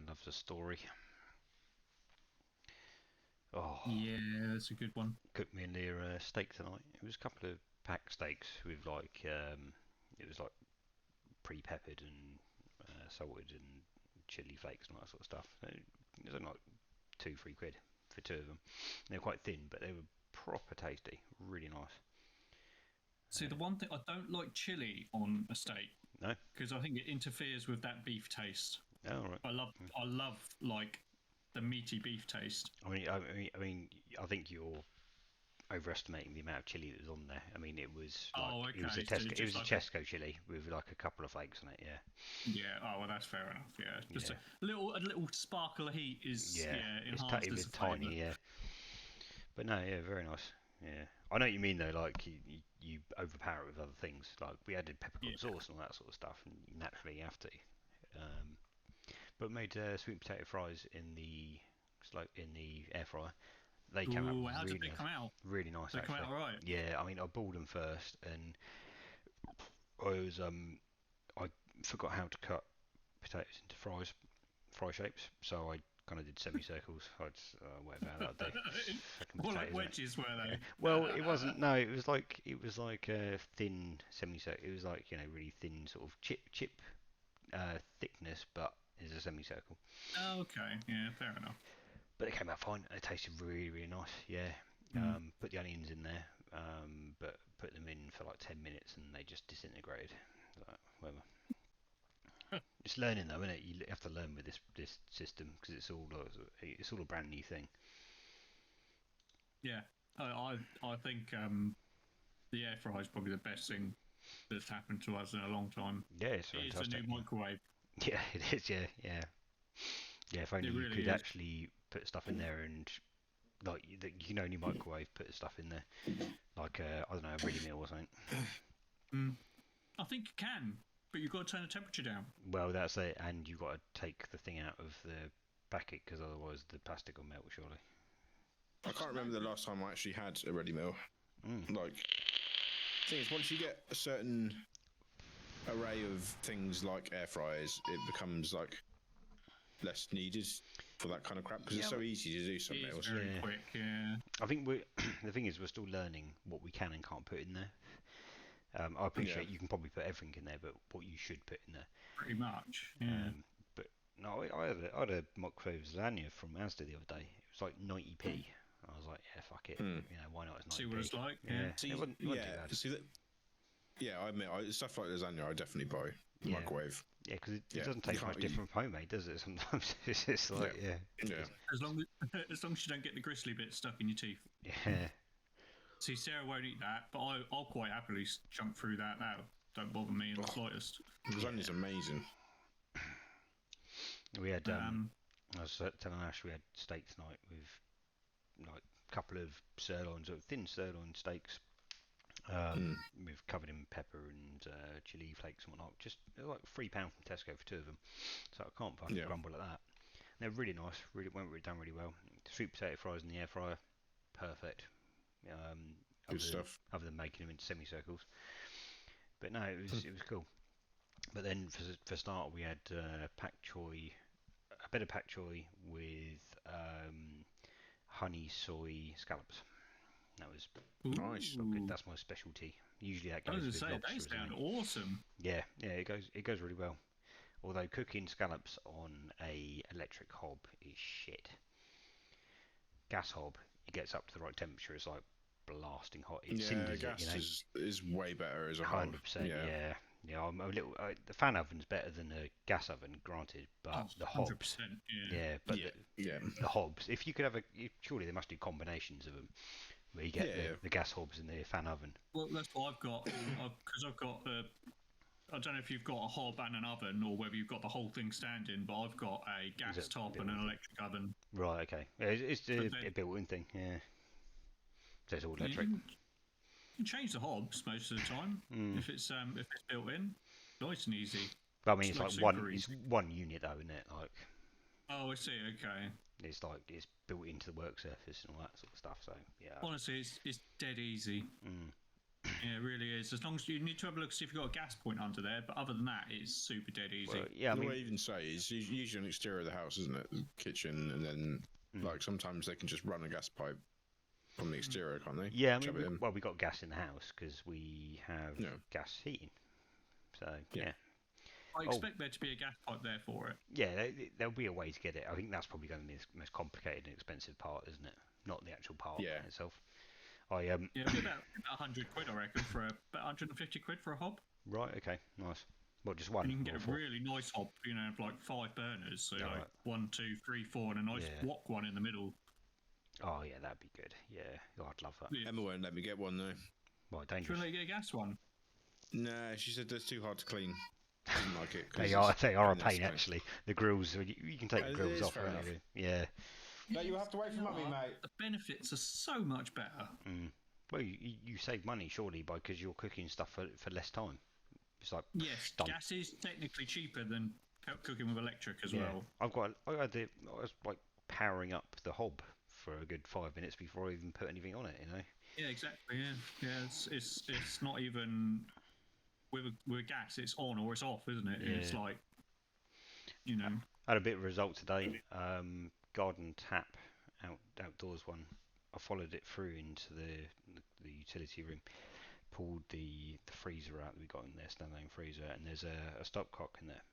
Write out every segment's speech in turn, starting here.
Everyone loves a story. Oh, Yeah, that's a good one. cooked me a near steak tonight. It was a couple of pack steaks with it was like pre-peppered and salted and chili flakes and all that sort of stuff. It was like £2-3 for two of them. They were quite thin, but they were proper tasty, really nice. See, the one thing I don't like chili on a steak No, because I think it interferes with that beef taste. oh, all right. I love like the meaty beef taste. I think you're overestimating the amount of chili that was on there. I mean, it was like Oh, it was a okay. So Tesco, it just was a like Tesco chili with like a couple of flakes on it. Yeah, yeah. Oh, well, that's fair enough. Yeah, just yeah, a little sparkle of heat is yeah. It enhances was the flavour. tiny. Yeah, but no, yeah, very nice. Yeah, I know what you mean though. Like you overpower it with other things. Like we added Yeah. peppercorn sauce and all that sort of stuff, and you naturally have to. Um, but made sweet potato fries in the air fryer. They came out Ooh, how did really they nice, come out? really nice They come actually. out all right. Yeah, I mean I boiled them first, and I was I forgot how to cut potatoes into fry shapes, so I kind of did semicircles. Whatever that'll do. Fucking More like potatoes, innit? wedges, were Yeah. they? Well, it wasn't. No, it was like a thin semicircle. It was like really thin sort of chip thickness, but is a semicircle. Oh, okay. Yeah, fair enough. But they came out fine. They tasted really, really nice. Yeah. Mm. Put the onions in there, but put them in for like 10 minutes and they just disintegrated. Like, whatever. It's learning though, isn't it? You have to learn with this system because it's all a brand new thing. Yeah, I think the air fryer is probably the best thing that's happened to us in a long time. Yeah, it's It is the new fantastic. Yeah, microwave. yeah, it is. Yeah, yeah, yeah. If only It you really could is. actually put stuff in there and like you can only microwave put stuff in there, like I don't know, a ready meal or something. Mm. I think you can, but you've got to turn the temperature down. Well, that's it, and you've got to take the thing out of the packet because otherwise the plastic will melt. Surely. I can't remember the last time I actually had a ready meal. Like, the thing is, once you get a certain array of things like air fryers, it becomes like less needed for that kind of crap because Yeah, it's so easy to do some It is meals. very Yeah. quick. Yeah. I think the thing is we're still learning what we can and can't put in there. I Yeah. appreciate you can probably put everything in there, but what you should put in there. Pretty much. Yeah. But no, I had a microwave lasagna from Asda the other day. It was like 90p. I was like, yeah, fuck it. Why not? It's 90p. See what it's like. Yeah, Yeah. it wasn't too yeah. bad. See that? Yeah, I admit, stuff like lasagna, I definitely buy Yeah. microwave. Yeah, because it Yeah, doesn't you taste much can't- different from homemade, does it? Sometimes it's just like, yeah. Yeah. As long as you don't get the gristly bit stuck in your teeth. Yeah. See, Sarah won't eat that, but I'll quite happily chunk through that. That don't bother me in the slightest. Lasagna's amazing. We had, Um, I was telling Ash we had steak tonight with like a couple of sirloins, or thin sirloin steaks, with covered in pepper and chili flakes and whatnot. Just they were like £3 from Tesco for two of them, so I can't fucking Yeah. grumble at that. They're really nice, done really well. Sweet potato fries in the air fryer, perfect. Good stuff. Other than making them into semicircles, but no, it was cool. But then for start we had pak choy, a bit of pak choy with honey soy scallops. That was Nice. good. That's my specialty. Usually that I was goes going with to say, lobster they or sound something. awesome. Yeah, it goes really well. Although cooking scallops on a electric hob is shit. Gas hob, it gets up to the right temperature. It's like blasting hot. It Yeah, cinders it, gas is way better as a whole. 100%. Yeah. Yeah, I'm a little. The fan oven's better than a gas oven, granted, but Oh, the hobs. 100%. Yeah. Yeah, but Yeah. the hobs. If you could have surely they must do combinations of them, where you get Yeah. the gas hobs in the fan oven. Well, that's what I've got. Because I've got. I don't know if you've got a hob and an oven, or whether you've got the whole thing standing. But I've got a gas it top and an electric oven. Right. Okay. Yeah, it's a built-in thing. Yeah. So it's all electric. You can change the hobs most of the time if it's built in. Nice and easy. But I mean, it's like like super one. It's easy. one unit though, isn't it? Like Oh, I see. Okay. it's built into the work surface and all that sort of stuff. So yeah. Honestly, it's dead easy. Yeah, it really is. As long as you need to have a look, see if you've got a gas point under there. But other than that, it's super dead easy. Well, yeah, I The mean, way I even say is usually on the exterior of the house, isn't it? The kitchen, and then like sometimes they can just run a gas pipe from the exterior, can't they? yeah, I Shove it mean, in. well, we got gas in the house because we have Yeah. gas heating. So Yeah. yeah. I expect there to be a gas pipe there for it. Yeah, there'll be a way to get it. I think that's probably going to be the most complicated and expensive part, isn't it? Not the actual part Yeah. itself. Yeah, it'd be about 100 quid, I reckon, for about 150 quid for a hob. Right. Okay. Nice. Well, just one. And you can get or a four? really nice hob, have like 5 burners, so Yeah, like right. 1, 2, 3, 4, and a nice Yeah. wok one in the middle. Oh yeah, that'd be good. Yeah, oh, I'd love that. Yeah. Emma won't let me get one though. Well, Do you dangerous. want to get a gas one? Nah, she said that's too hard to clean. Didn't like it. 'cause They are it's a painless to pain clean. actually. The grills, you can take the It grills is off. fair can't enough. you? Yeah. No, you have to wait for mummy, mate. The benefits are so much better. Well, you save money surely because you're cooking stuff for less time. It's like Yes, done. gas is technically cheaper than cooking with electric as Yeah. well. I was like powering up the hob for a good 5 minutes before I even put anything on it. Yeah, exactly. Yeah. It's not even with gas. It's on or it's off, isn't it? Yeah. It's like, I had a bit of a result today. Garden tap outdoors one. I followed it through into the utility room, pulled the freezer out that we got in there, standalone freezer, and there's a stopcock in there.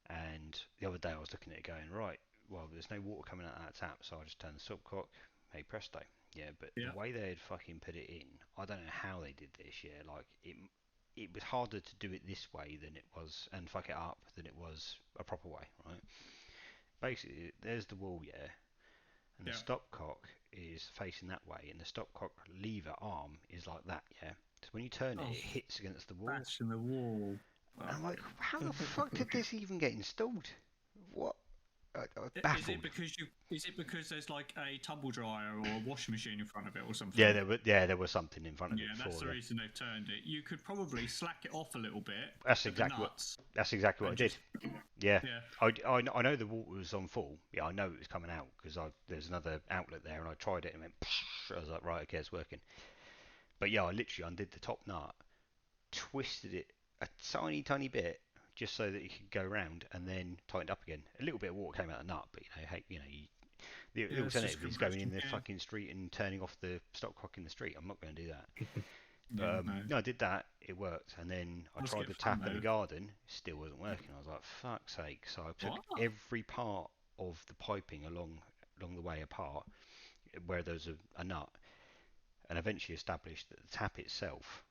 And the other day I was looking at it going, right, well, there's no water coming out of that tap, so I just turned the stopcock, hey presto. Yeah, but Yeah. the way they had fucking put it in, I don't know how they did this, yeah, like it was harder to do it this way than it was, and fuck it up, than it was a proper way, right? Basically, there's the wall, yeah, and the stopcock is facing that way, and the stopcock lever arm is like that, yeah. So when you turn it, it hits against the wall. bash in the wall. And I'm like, how the fuck did this even get installed? What? Is Baffled. it because there's like a tumble dryer or a washing machine in front of it or something? Yeah, there was something in front of it. Yeah, that's the reason they've turned it. You could probably slack it off a little bit. That's exactly what I did. Yeah. I know the water was on full. Yeah, I know it was coming out because there's another outlet there, and I tried it and went. I was like, right, okay, it's working. But yeah, I literally undid the top nut, twisted it a tiny bit, just so that it could go round, and then tightened up again. A little bit of water came out of the nut, but the alternative is going in the fucking street and turning off the stopcock in the street. I'm not going to do that. No, I did that. It worked, and then I tried the tap in the garden. It still wasn't working. I was like, fuck's sake! So I took every part of the piping along the way apart, where there's a nut, and eventually established that the tap itself,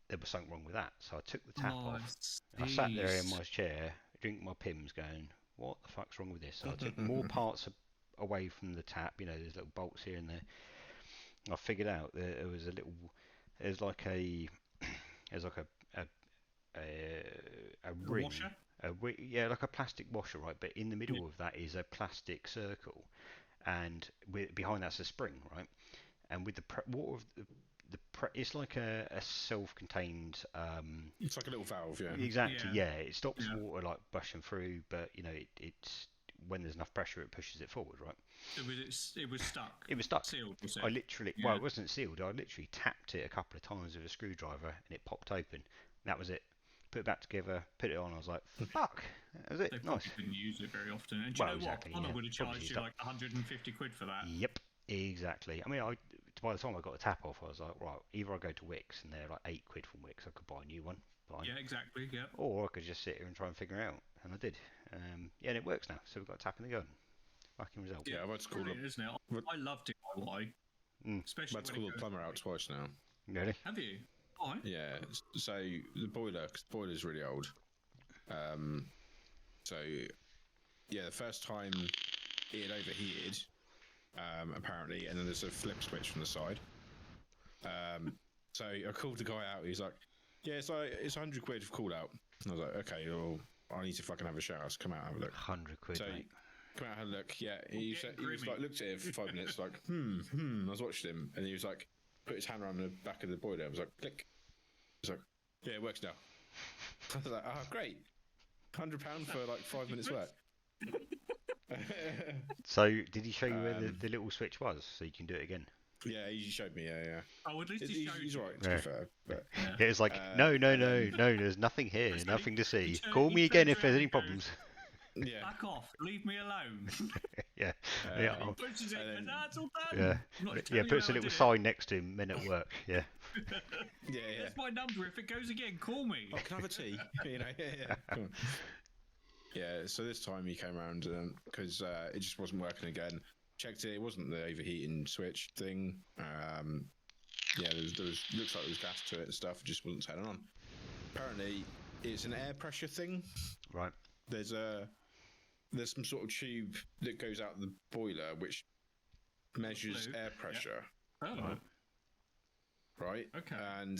there was something wrong with that. So I took the tap off. I sat there in my chair, drinking my Pimm's, going, what the fuck's wrong with this? So I took more parts away from the tap, there's little bolts here and there. I figured out that there's like a ring. Washer? Yeah, like a plastic washer, right? But in the middle of that is a plastic circle, and behind that's a spring, right? And with the water of it's like a self-contained. It's like a little valve, yeah. Exactly, yeah. It stops water like bushing through, but it's when there's enough pressure, it pushes it forward, right? It was stuck. It was stuck. Sealed. Was it? I literally, well, it wasn't sealed. I literally tapped it a couple of times with a screwdriver, and it popped open. That was it. Put it back together, put it on. I was like, fuck, that was it. They nice. probably didn't use it very often. And do you know exactly, what? Plumber would have Probably charged you like 150 quid for that. Yep, exactly. I mean, by the time I got the tap off, I was like, right, either I go to Wix, and they're like 8 quid from Wix. I could buy a new one. Fine. Yeah, exactly. Yeah. Or I could just sit here and try and figure it out, and I did. Yeah, and it works now. So we've got a tap in the garden. Fucking result. Yeah, I've had to call Brilliant, isn't it? I love DIY, especially I've had to call the plumber out twice now. Really? Have you? Why? Yeah, so the boiler's really old. So yeah, the first time it had overheated, apparently, and then there's a flip switch from the side. So I called the guy out. He's like, "Yeah, it's 100 quid for call out." And I was like, "Okay, well, I need to fucking have a shower. So come out and have a look." 100 quid, So mate. come out and have a look. Yeah, he was like, looked at it for 5 minutes, like, I was watching him, and he was like, put his hand around the back of the boiler. I was like, click. He was like, yeah, it works now. I was like, oh, great. £100 for like 5 minutes work. So did he show you where the little switch was, so you can do it again? Yeah, he showed me. Yeah. Oh, at least he showed He's you. right, to Yeah. be fair. But Yeah, it's like, no, there's nothing here, So nothing to see. he Call me turns again if around there's any and goes, problems. yeah, Back off, leave me alone. Yeah, Uh, He pushes it, and and then- that's all done. yeah, I'm not yeah. telling you Puts how a I little did sign next to him, men at work. Yeah, yeah. That's my number. If it goes again, call me. Oh, can I have a tea? Yeah. Come on. Yeah. So this time he came around because it just wasn't working again. Checked it. It wasn't the overheating switch thing. Yeah, there was looks like there was gas to it and stuff. It just wasn't turning on. Apparently, it's an air pressure thing. right. There's some sort of tube that goes out the boiler which measures Blue. air pressure, Oh, right? okay. And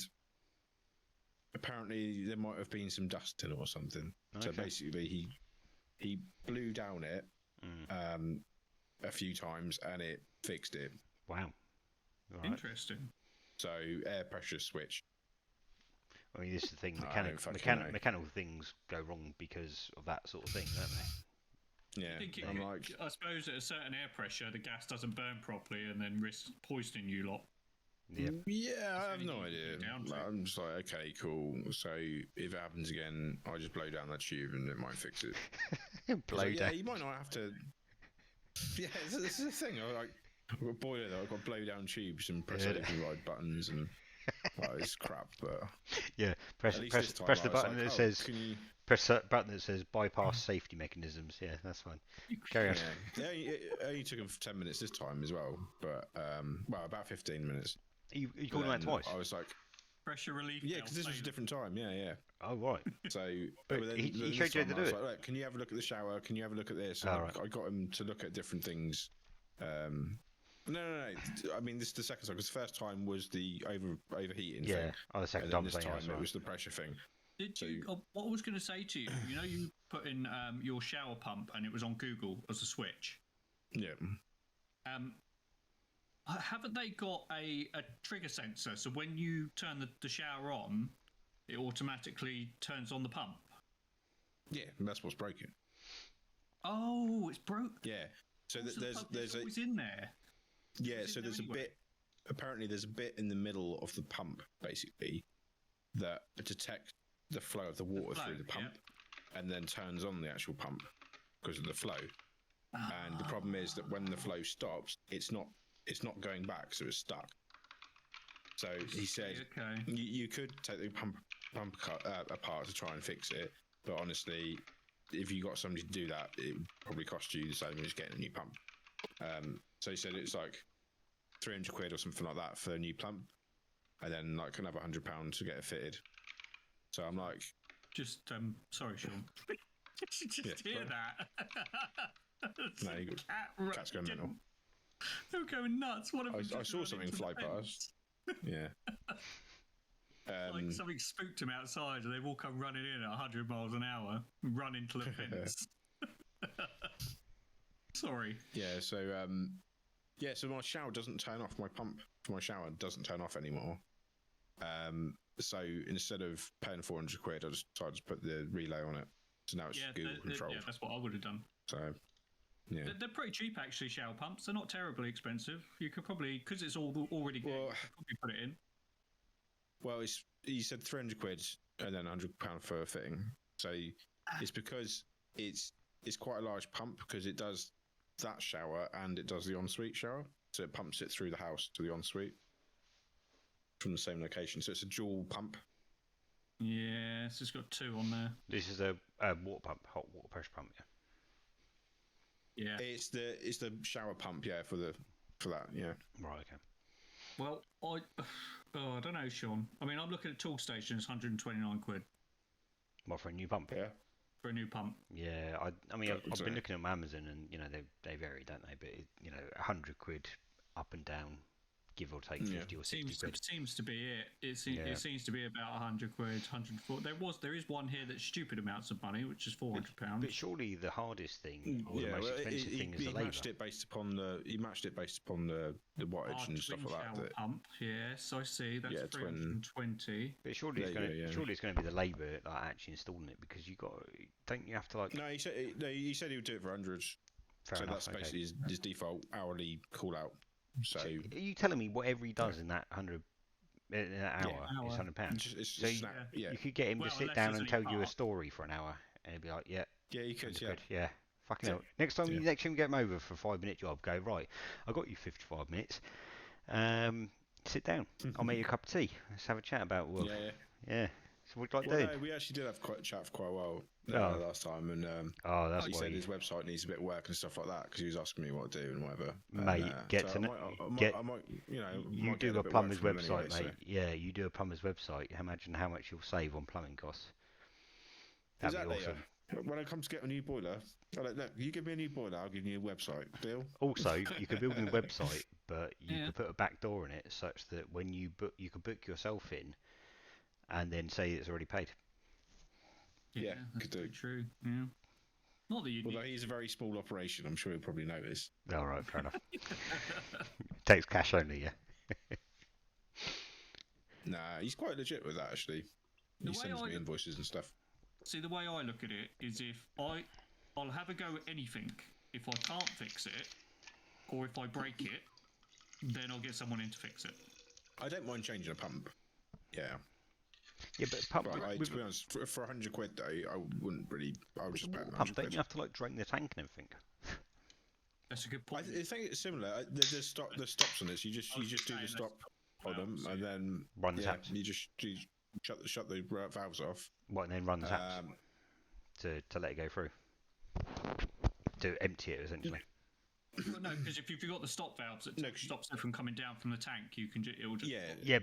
apparently there might have been some dust in it or something. So Okay. basically, he blew down it a few times and it fixed it. Wow. Right. Interesting. So air pressure switch. I mean, this is the thing. I don't fucking know. Mechanical things go wrong because of that sort of thing, don't they? Yeah, I think I'm like, I suppose at a certain air pressure, the gas doesn't burn properly, and then risks poisoning you lot. Yeah. yeah, I have no anything you idea. can get down to. I'm just like, okay, cool. So if it happens again, I just blow down that tube and it might fix it. Blow So, yeah, down. you might not have to. Yeah, this is the thing. I've got a boiler though. I've got blow down tubes and press Yeah. override buttons and it's crap. But Yeah. Press at least press this time press I the was button like, that oh, says can you? press that button that says bypass safety mechanisms. Yeah, that's fine. Carry on. Yeah, it only took him 10 minutes this time as well. But well, about 15 minutes. You called him out Then twice. I was like, Pressure relief. yeah, because this was a different time. Yeah. Oh right. So, But then, he then showed this you how time to I was do it. like, "Look, can you have a look at the shower? Can you have a look at this?" Oh, And right. I got him to look at different things. No. I mean, this is the second time because the first time was the overheating Yeah. thing, Oh, the second and then time this was time that's it right. was the pressure thing. Did So- you? What I was going to say to you, you put in your shower pump and it was on Google as a switch. Yeah, Haven't they got a trigger sensor? So when you turn the shower on, it automatically turns on the pump. yeah, and that's what's broken. Oh, it's broke. Yeah, so So there's it's a always in there. yeah, it's so in there there's a anyway. bit. Apparently, there's a bit in the middle of the pump, basically, that detects the flow of the water flow, through the pump, and then turns on the actual pump because of the flow. And the problem is that when the flow stops, it's not going back, so it's stuck. So he said Okay. you could take the pump apart to try and fix it, but honestly, if you got somebody to do that, it would probably cost you the same as getting a new pump. So he said it's like 300 quid or something like that for a new pump, and then like another £100 to get it fitted. So I'm like, Just sorry, Sean. Did you just Yeah, hear sorry. that? No, you got- cat's going mental. They were going nuts. One of them I just saw ran something into the fly fence. past. Yeah. Like something spooked him outside, and they've all come running in at 100 miles an hour, and run into the fence. Sorry. Yeah, so so my shower doesn't turn off. My pump for my shower doesn't turn off anymore. So instead of paying 400 quid, I just decided to put the relay on it. So now it's Yeah, Google controlled. yeah, that's what I would have done. So yeah. They're pretty cheap, actually, shower pumps. They're not terribly expensive. You could probably, because it's all already good, Well- you could probably put it in. Well, he said 300 quid and then £100 for a fitting. So it's because it's quite a large pump because it does that shower and it does the ensuite shower. So it pumps it through the house to the ensuite from the same location. So it's a dual pump. Yeah, it's just got two on there. This is a water pump, hot water pressure pump. Yeah. Yeah. It's the shower pump, yeah, for that, yeah. Right. Okay. Well, I don't know, Sean. I mean, I'm looking at Tool Stations, 129 quid Well, for a new pump. Yeah. for a new pump. Yeah. I mean, Don't I've say. been looking at Amazon, and they vary, don't they? But 100 quid up and down, give or take 50 or 60 quid. Seems to be it. Yeah. It seems to be about 100 quid, 104. There is one here that's stupid amounts of money, which is 400 But pounds. surely the hardest thing, or the Yeah, most well, expensive thing, is he the labour. matched it based upon the wattage and stuff Twin like shower that. pump. Yes, I see. That's Yeah, 320. But surely it's There you going to go, yeah. surely it's going to be the labour like actually installing it, because don't you have to like No, he said he would do it for 100. fair So enough, that's okay. basically his default hourly call out. So are you telling me whatever he does in that hour is £100? it's So just you could get him to sit unless down there's and any tell you a part. story for an hour, and he'd be like, yeah, yeah, you could, 100 yeah. quid, yeah. Fucking hell. Next time you get him over for a 5-minute job, go, right, I got you 55 minutes. Sit down. I'll make you a cup of tea. Let's have a chat about work. Yeah. So what would you like doing? No, we actually did have quite a chat for quite a while last time, and That's he why said his website needs a bit of work and stuff like that because he was asking me what to do and whatever. Mate, I might, you do a plumber's website, mate. Yeah, you do a plumber's website. Imagine how much you'll save on plumbing costs. That'd be awesome. When it comes to get a new boiler, look, you give me a new boiler, I'll give you a website. Deal? Also, you could build a website, but you could put a back door in it such that when you book, you could book yourself in, and then say it's already paid. Yeah, that's could do. True. Yeah. Not that you. Although he's a very small operation, I'm sure he'll probably notice. All right, fair enough. Takes cash only, yeah. Nah, he's quite legit with that actually. He sends me invoices and stuff. See, the way I look at it is if I'll have a go at anything. If I can't fix it, or if I break it, then I'll get someone in to fix it. I don't mind changing a pump. Yeah. Yeah, but pump. To be honest, for 100 quid though, I wouldn't really. I would just bet. Pump, don't you have to like drain the tank and everything? That's a good point. I think it's similar. The stops on this. You just do the stop on them, and then run the taps. You just shut the valves off. What, and then run the taps to let it go through. To empty it essentially. Well, no, because if you've got the stop valves that stops it from coming down from the tank, you can it'll just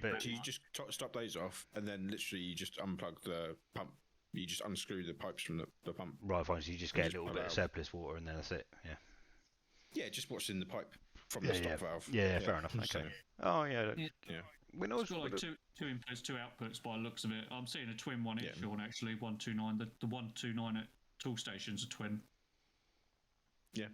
but you just stop those off, and then literally you just unplug the pump. You just unscrew the pipes from the pump. Right, fine. So you just get a little bit of surplus water, and then that's it. Yeah. Yeah, just what's in the pipe from the stop valve. Yeah, fair enough. Okay. Oh yeah. When I was got like two inputs, two outputs by the looks of it. I'm seeing a twin one each one actually. 129. The 129 at Tool Station's a twin. Yeah.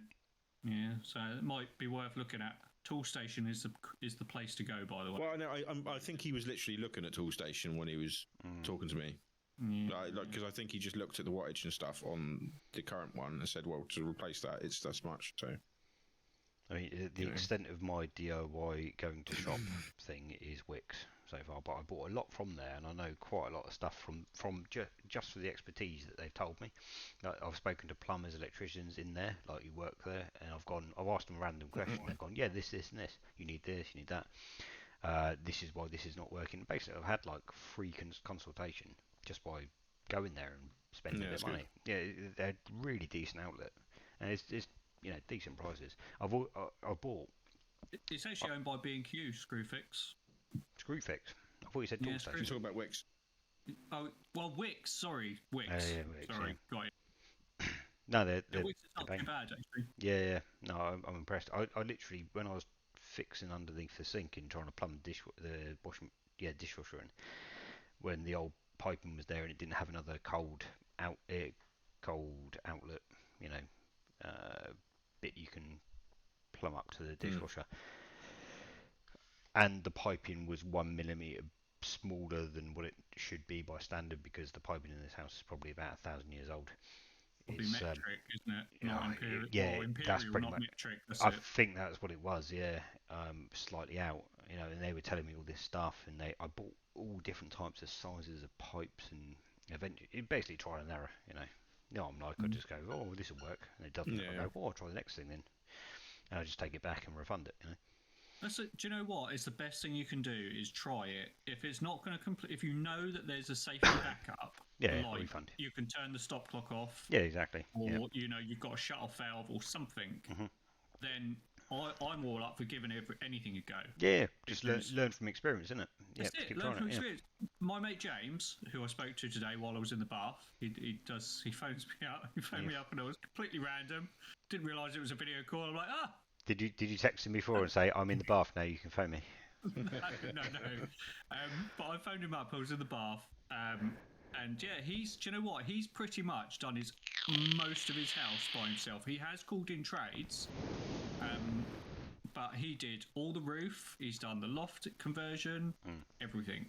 Yeah, so it might be worth looking at. Tool Station is the place to go, by the way. Well, no, I think he was literally looking at Tool Station when he was talking to me. Because I think he just looked at the wattage and stuff on the current one and said, well, to replace that, it's this much. So, I mean, the extent of my DIY going to shop thing is Wix so far, but I bought a lot from there, and I know quite a lot of stuff from just for the expertise that they've told me. Like, I've spoken to plumbers, electricians in there, like who work there, and I've asked them a random question. They've gone, yeah, this, and this. You need this, you need that. This is why this is not working. Basically, I've had like free consultation just by going there and spending a bit of money. Good. Yeah, they're a really decent outlet, and it's decent prices. I bought. It's actually owned by B&Q Screwfix. Screwfix. I thought you said Tool Station. You talk about Wix. Oh well, Wix. Sorry, Wix. Wix. Sorry, got it. No, they're Wix is not too bad actually. Yeah. No, I'm impressed. I literally, when I was fixing underneath the sink and trying to plumb the dishwasher in, when the old piping was there and it didn't have another cold outlet, bit you can plumb up to the dishwasher. And the piping was 1 millimeter smaller than what it should be by standard, because the piping in this house is probably about 1,000 years old. Probably metric, isn't it? Not imperial. Yeah, that's pretty much. Metric, I think that's what it was. Yeah, slightly out. And they were telling me all this stuff, and I bought all different types of sizes of pipes, and eventually, basically trial and error. I'm like, I just go, oh, this will work, and it doesn't. I go, oh, I'll try the next thing then, and I just take it back and refund it. Do you know what? It's the best thing you can do is try it. If it's not going to complete, if you know that there's a safety backup, refund. You can turn the stop clock off. Yeah, exactly. Or you've got a shut-off valve or something. Then I'm all up for giving anything a go. Yeah, just learn from experience, isn't it? That's it. Learn from experience. My mate James, who I spoke to today while I was in the bath, he phones me up. He phoned me up, and it was completely random. Didn't realise it was a video call. I'm like, ah. Did you text him before and say, I'm in the bath now, you can phone me? No. But I phoned him up. I was in the bath, and yeah, do you know what? He's pretty much done most of his house by himself. He has called in trades, but he did all the roof. He's done the loft conversion, everything,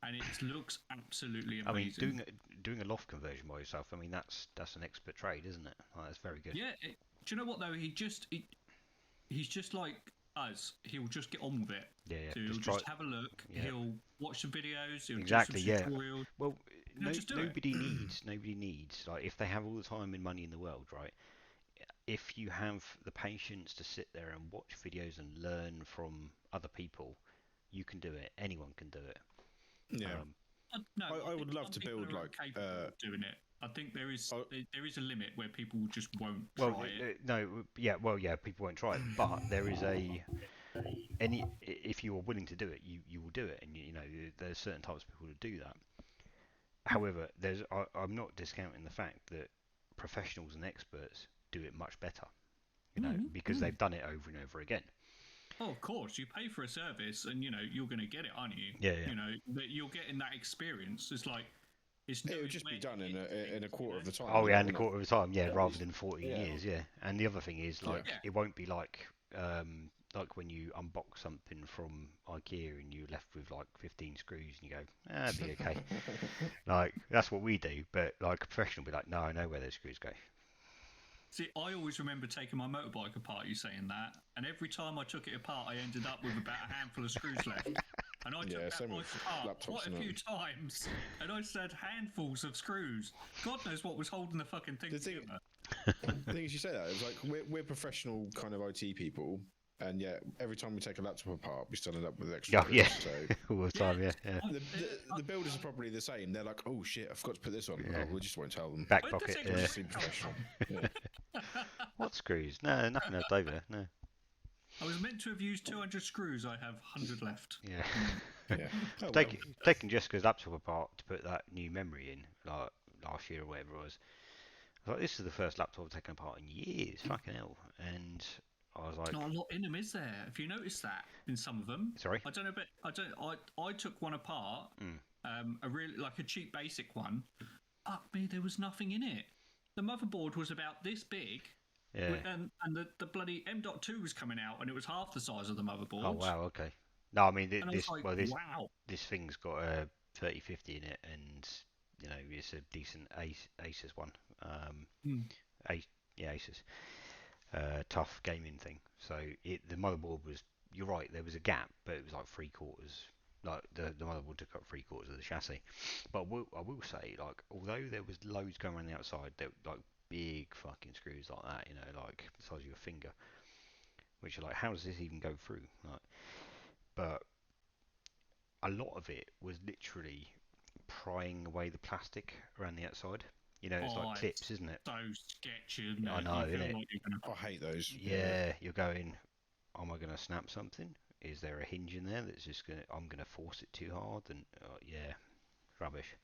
and it looks absolutely amazing. I mean, doing a loft conversion by yourself. I mean, that's an expert trade, isn't it? That's very good. Yeah. Do you know what though? He's just like us, he'll just get on with it. Yeah, So he'll just have a look. Yeah. He'll watch the videos. He'll Exactly. do some Yeah. tutorials. Well, Just do nobody needs like if they have all the time and money in the world, right? If you have the patience to sit there and watch videos and learn from other people, you can do it. Anyone can do it. Yeah. No, I would love to build like doing it. I think there is a limit where people just won't try it. People won't try it, but there is if you are willing to do it, you will do it, and you know there's certain types of people who do that. However, I'm not discounting the fact that professionals and experts do it much better, because they've done it over and over again. Oh, of course, you pay for a service, and you're going to get it, aren't you? Yeah. That you're getting that experience. It's like it would just be done in a quarter of the time. Oh yeah, in a quarter of the time, rather than 14 years, yeah. And the other thing is it won't be like when you unbox something from IKEA and you're left with like 15 screws and you go, it'll be okay. Like that's what we do, but like a professional will be like, no, I know where those screws go. See, I always remember taking my motorbike apart, you saying that, and every time I took it apart, I ended up with about a handful of screws left. And I took that bike apart quite a few times, and I said handfuls of screws. God knows what was holding the fucking thing together. The thing is, you say that, it's like we're professional kind of IT people, and yet every time we take a laptop apart, we still end up with extra screws. So all the time, yeah. The builders are probably the same. They're like, oh shit, I forgot to put this on. Yeah. Oh, we just won't tell them. Back pocket. Just seem professional. What screws? No, nothing left over. No. I was meant to have used 200 screws. I have 100 left. Yeah. Yeah. Oh, taking Jessica's laptop apart to put that new memory in, like last year or whatever it was. I was like, this is the first laptop I've taken apart in years. Fucking hell. And I was like, not a lot in them, is there? Have you noticed that in some of them? Sorry? I don't know, but I took one apart, a really like a cheap basic one. Fuck me, there was nothing in it. The motherboard was about this big. Yeah. And the bloody M.2 was coming out, and it was half the size of the motherboard. Oh wow, okay. No, I mean wow. This thing's got a 3050 in it, and it's a decent Asus one. Asus. Tough gaming thing. So the motherboard was. You're right. There was a gap, but it was like 3/4. Like the motherboard took up 3/4 of the chassis. But I will say, like, although there was loads going around the outside, there like big fucking screws like that, like the size of your finger, which are like, how does this even go through? Like, but a lot of it was literally prying away the plastic around the outside. It's like clips, isn't it? So sketchy, isn't it? I know, isn't it? I hate those. Yeah, you're going, am I going to snap something? Is there a hinge in there that's just I'm going to force it too hard? And rubbish.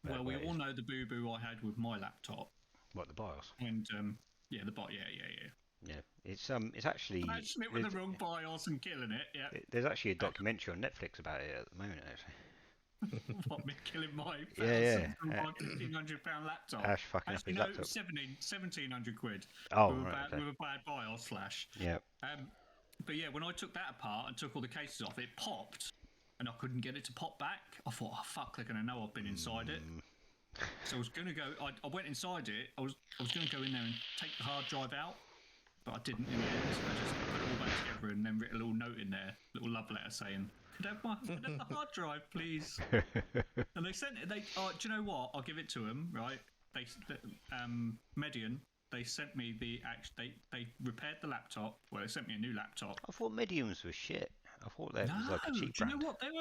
But well, we all know the boo-boo I had with my laptop. What, the BIOS? And yeah, It's actually imagine it with the wrong BIOS and killing it. Yeah. There's actually a documentary on Netflix about it at the moment, actually. What, me killing my £1,500 laptop? Ash fucking up his laptop. 1,700 quid. Oh, with right. With a bad BIOS flash. Yeah. But yeah, when I took that apart and took all the cases off, it popped, and I couldn't get it to pop back. I thought, oh fuck, they're gonna know I've been inside it. So I was gonna go. I went inside it. I was gonna go in there and take the hard drive out, but I didn't in the end. I just put it all back together and then written a little note in there, little love letter saying, "Could I have the hard drive, please?" And they sent it. Do you know what? I'll give it to them. Right? Median. They sent me they repaired the laptop. Well, they sent me a new laptop. I thought Mediums were shit. I thought that was like a cheap brand. Do you know what? They're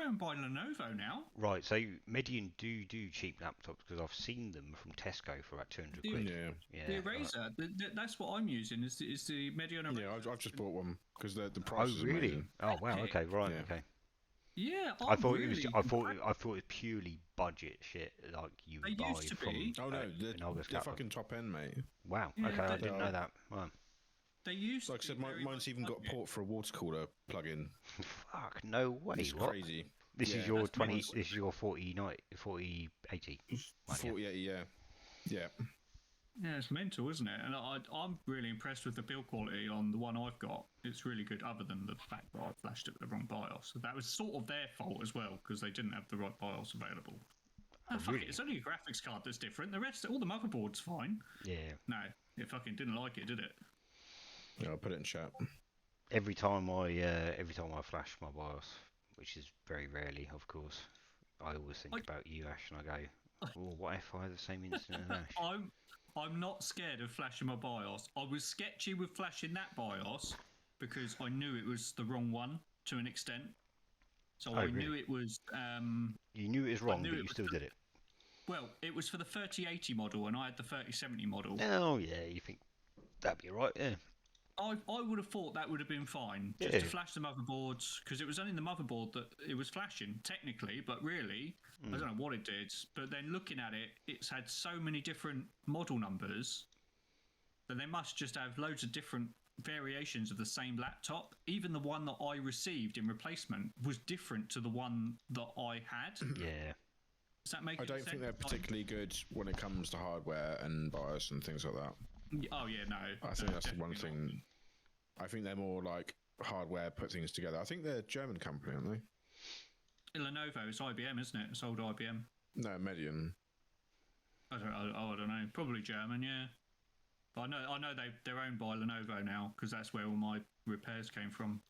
owned by Lenovo now. Right, so Medium do cheap laptops because I've seen them from Tesco for about 200 quid. Yeah. The Eraser, that's what I'm using. Is the Medium Eraser. Yeah, I've just bought one because the price. Oh really? Amazing. Oh wow. Okay, right. Yeah. Okay. Yeah, I thought it was. I thought it was purely budget shit, like you buy used to from. Be. Oh no, they're fucking top end, mate. Wow. Yeah, okay, I didn't know that. Wow. They used. Like I said, mine's even got a port for a water cooler plug-in. Fuck, no way. It's crazy. This is your 20. This is your 4080. 4080, yeah. Yeah, it's mental, isn't it? And I'm really impressed with the build quality on the one I've got. It's really good, other than the fact that I flashed it with the wrong BIOS. So that was sort of their fault as well, because they didn't have the right BIOS available. Fuck it, it's only a graphics card that's different. The rest, all the motherboard's fine. Yeah. No, it fucking didn't like it, did it? Yeah, I'll put it in chat. every time I flash my BIOS, which is very rarely, of course, I always think about you, Ash, and I go, "Oh, what if I have the same incident as Ash?" I'm not scared of flashing my BIOS. I was sketchy with flashing that BIOS because I knew it was the wrong one to an extent. So I knew it was. You knew it was wrong, but you still did it. Well, it was for the 3080 model, and I had the 3070 model. Oh yeah, you think that'd be right? Yeah. I would have thought that would have been fine, just to flash the motherboards, because it was only the motherboard that it was flashing, technically, but really, I don't know what it did. But then looking at it, it's had so many different model numbers that they must just have loads of different variations of the same laptop. Even the one that I received in replacement was different to the one that I had. Yeah. Does that make sense? I don't think they're particularly good when it comes to hardware and BIOS and things like that. Oh yeah, no. I think that's the one thing. I think they're more like hardware, put things together. I think they're a German company, aren't they? Lenovo, it's IBM, isn't it? It's old IBM. No, Medion. I don't know. Probably German, yeah. But I know they're owned by Lenovo now, because that's where all my repairs came from.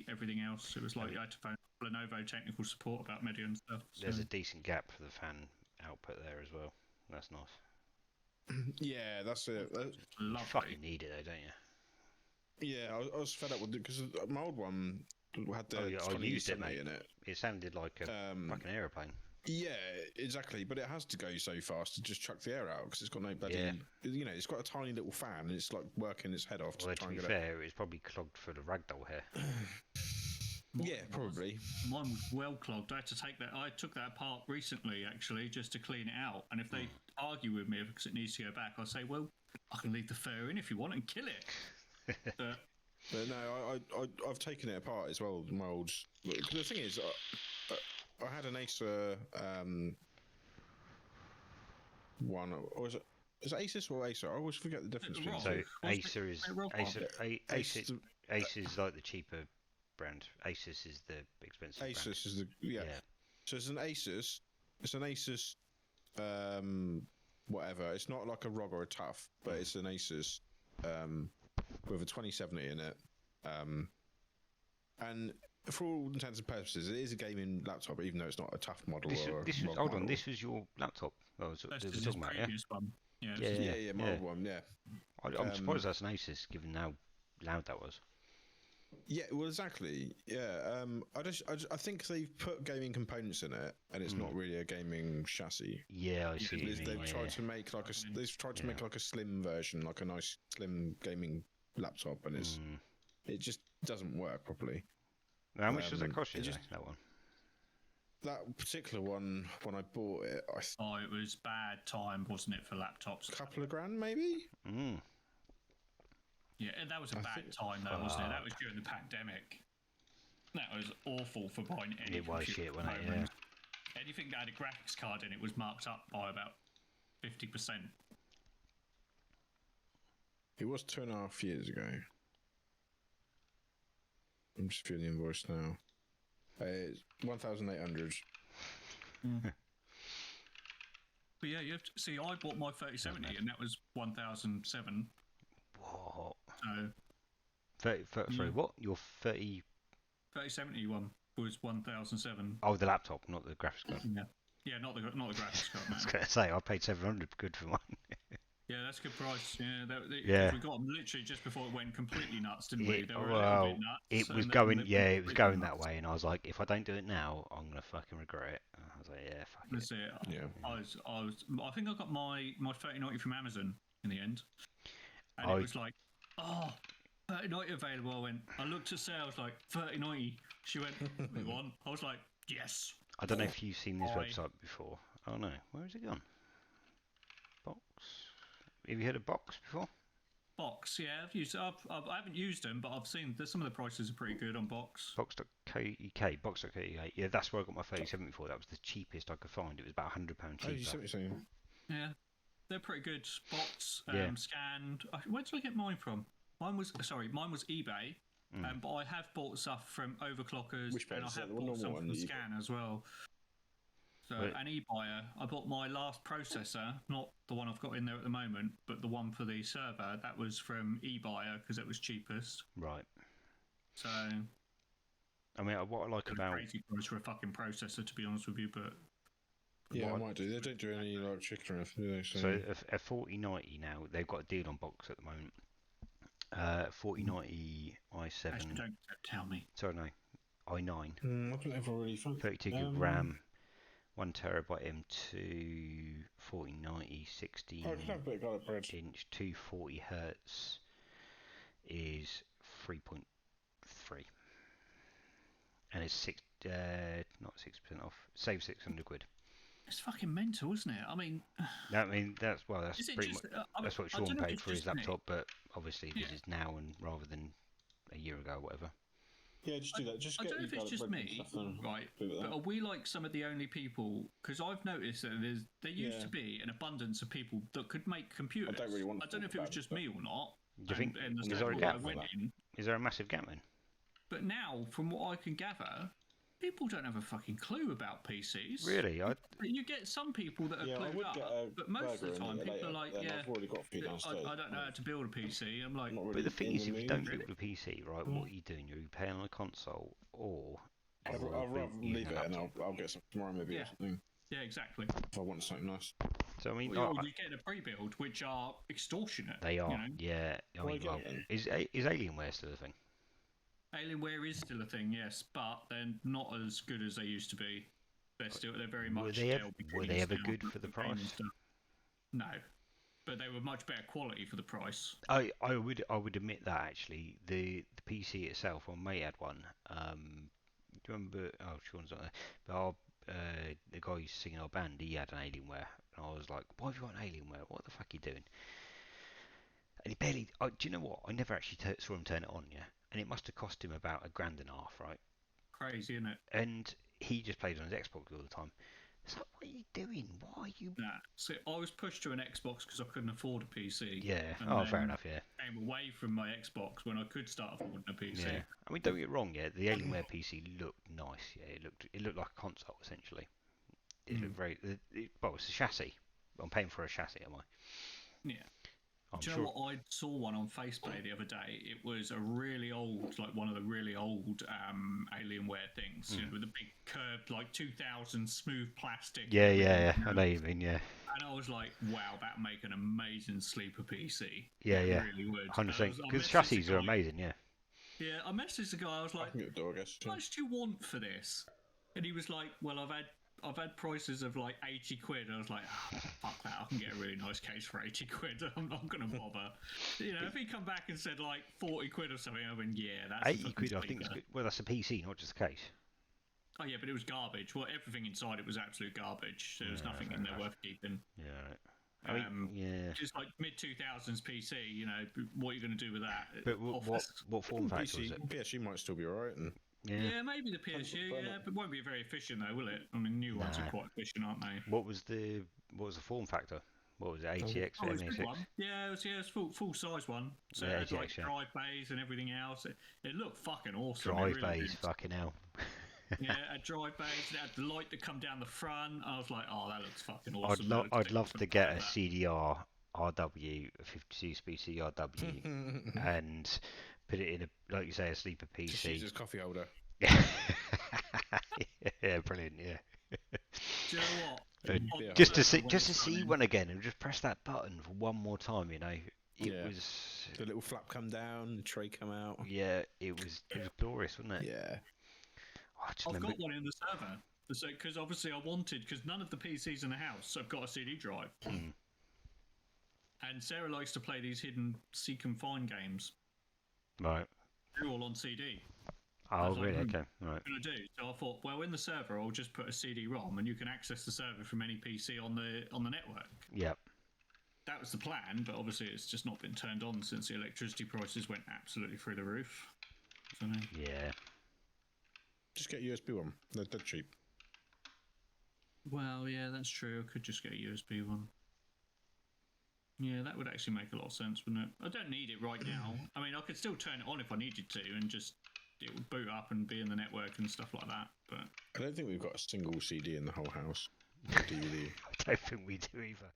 Everything else, it was like you had to phone Lenovo technical support about Medion and stuff. So. There's a decent gap for the fan output there as well. That's nice. Yeah, that's it. You fucking need it though, don't you? Yeah, I was fed up with it because my old one had the I used it, mate. in it. It sounded like a fucking aeroplane. Yeah, exactly. But it has to go so fast to just chuck the air out because it's got no bloody. You know, it's got a tiny little fan and it's like working its head off to try and get it. To be fair, it's probably clogged for the ragdoll hair. Yeah, probably. Mine was well clogged. I took that apart recently, actually, just to clean it out. And if they argue with me because it needs to go back, I'll say, well, I can leave the fur in if you want and kill it. But no, I've taken it apart as well. My old. The thing is, I had an Acer one, or is it Asus or Acer? I always forget the difference between. So Acer is Acer is like the cheaper brand. Asus is the expensive. Asus brand. is the yeah. So it's an Asus. It's an Asus. Whatever. It's not like a ROG or a TUF, but it's an Asus with a 2070 in it. And for all intents and purposes, it is a gaming laptop, even though it's not a TUF model. Hold on, this was your laptop. That's the previous one. Yeah, my old one. Yeah. I'm surprised that's an Asus, given how loud that was. Yeah, well, exactly. Yeah, I think they've put gaming components in it, and it's not really a gaming chassis. Yeah, I see. They've tried to make like a slim version, like a nice slim gaming laptop, and it just doesn't work properly. How much does that cost you? That one. That particular one, when I bought it, it was bad time, wasn't it, for laptops? A couple of grand, maybe. Yeah, that was a bad time, though, wasn't it? That was during the pandemic. That was awful for buying any computer component. Anything that had a graphics card in it was marked up by about 50%. It was 2.5 years ago. I'm just viewing the invoice now. It's 1,800. But yeah, you have to see. I bought my 3070, and that was 1,007. What? So, sorry, what? Your 3070 one was 1,007. Oh, the laptop, not the graphics card. Yeah, not the graphics card. I was going to say I paid 700 good for mine. Yeah, that's a good price. We got them literally just before it went completely nuts, didn't we? They were a little bit nuts. It was going that way, and I was like, if I don't do it now, I'm gonna fucking regret it. And I was like, yeah, fuck That's it. Yeah. I think I got my 3090 from Amazon in the end, and it was like, 3090 available. I looked at sales like 3090. She went, we want. I was like, yes. I don't know if you've seen this website before. Oh no, where has it gone? Box. Have you heard of Box before? Box, yeah, I've used. I haven't used them, but I've seen that some of the prices are pretty good on Box. Box.co.uk. Box.co.uk. Yeah, that's where I got my 3070 for. That was the cheapest I could find. It was about £100 cheaper. Oh, you sent me something. Yeah, they're pretty good. Box, scanned. Where did I get mine from? Mine was eBay. But I have bought stuff from Overclockers, and I have bought some from Scan as well. So an eBuyer, I bought my last processor, not the one I've got in there at the moment, but the one for the server. That was from eBuyer because it was cheapest. Right. So I mean, what I like it's a about crazy price for a fucking processor, to be honest with you. But Yeah, I what might do. They don't do any like chicken or anything, do they? so a 4090 now, they've got a deal on box at the moment. 4090 actually, i7. don't tell me. Sorry, no, i9. I don't ever really fancy. 32 gig RAM, 1 terabyte M2, 4090, 16 I could have a bit of garlic bread. inch, 240 hertz is 3.3, and it's not 6% off. Save 600 quid. It's fucking mental, isn't it? I mean, That's is it pretty just? much that's what I Sean don't know if paid it's for his just me. laptop, but obviously Yeah. this is now and rather than a year ago, or whatever. Yeah, just do that. Just I get don't know if it's just me, right? But are we like some of the only people? Because I've noticed that there used to be an abundance of people that could make computers. I don't really want to I don't know if it was talk just about me or not. Do you think And the is there a circle gap? I went in, Is there a massive gap then? but now, from what I can gather, people don't have a fucking clue about PCs. Really? You get some people that are Yeah, I clued would up, get a but most of the burger time in it people later, are like, then yeah, I've already got a few downstairs. I don't know how to build a PC. I'm like, Not really But the thing in is, if you mood. don't build a PC, right, what are you doing? You're playing on a console, or I'd you're rather using leave a it and laptop. I'll get some tomorrow maybe Yeah. or something yeah, exactly. if I want something nice. So I mean, Or you get a pre-build, which are extortionate. they are, You know? yeah. I Well, mean, I well, get it. is Alienware still a thing? Alienware is still a thing, yes, but they're not as good as they used to be. They're very much. Were they ever good for the price? No, but they were much better quality for the price. I would admit that actually the PC itself, well, May had one. Do you remember? Oh, Sean's not there. But the guy who's singing our band, he had an Alienware, and I was like, "Why have you got an Alienware? What the fuck are you doing?" And he barely. Oh, do you know what? I never actually saw him turn it on, yeah. And it must have cost him about £1.5 grand, right? Crazy, isn't it? And he just plays on his Xbox all the time. It's like, what are you doing? Why are you? Nah. So I was pushed to an Xbox because I couldn't afford a PC. Yeah. And Oh, then fair enough. Yeah. Came away from my Xbox when I could start affording a PC. Yeah. I mean, don't get me wrong. Yeah, the Alienware PC looked nice. Yeah, it looked like a console essentially. It looked very. Well, it's a chassis. I'm paying for a chassis, am I? Yeah. Do you know what? I saw one on Facebook the other day. It was a really old, like one of the really old Alienware things, you know, with a big curved, like 2000 smooth plastic. Yeah. I know you mean, yeah. And I was like, wow, that'd make an amazing sleeper PC. Yeah. It really would. 100%. Because chassis are amazing, yeah. Yeah, I messaged the guy. I was like, I can get the door, I guess. how much do you want for this? And he was like, well, I've had prices of like 80 quid. I was like, oh, fuck that. I can get a really nice case for 80 quid. I'm not going to bother. You know, if he come back and said like 40 quid or something, I went, yeah, that's 80 quid, I think. Well, that's a PC, not just a case. Oh, yeah, but it was garbage. Well, everything inside it was absolute garbage. There was nothing in there worth keeping. Yeah, right. I mean, yeah. Just like mid 2000s PC, you know, what are you going to do with that? But what form factor was it? PSU might still be alright. Yeah, maybe the PSU, yeah, but it won't be very efficient though, will it? I mean, new ones are quite efficient, aren't they? What was the form factor? What was it? ATX or it was a good MA6? one. Yeah, it was full size one. So Yeah, it had like ATX, yeah. drive bays and everything else. It looked fucking awesome. Drive It really bays, did. fucking hell. Yeah, it had drive bays. It had the light that come down the front. I was like, oh, that looks fucking awesome. I'd love to get a CDR RW, a 52 speed CRW, and put it in a, like you say, a sleeper Just use PC. his coffee holder. Yeah, brilliant. Yeah. Do you know what? Yeah. Just to see one again and just press that button for one more time. You know, it was. The little flap come down, the tray come out. Yeah, it was glorious, wasn't it? Yeah. I've got one in the server. So, because obviously I wanted, because none of the PCs in the house have got a CD drive. And Sarah likes to play these hidden seek and find games. Right. They're all on CD. Oh, really? Okay. Right. What am I going to do? So I thought, well, in the server, I'll just put a CD-ROM, and you can access the server from any PC on the network. Yep. That was the plan, but obviously it's just not been turned on since the electricity prices went absolutely through the roof. So, Yeah. Just get a USB one. They're cheap. well, yeah, that's true. I could just get a USB one. Yeah, that would actually make a lot of sense, wouldn't it? I don't need it right now. I mean, I could still turn it on if I needed to, and just it would boot up and be in the network and stuff like that. But I don't think we've got a single CD in the whole house. DVD. I don't think we do either.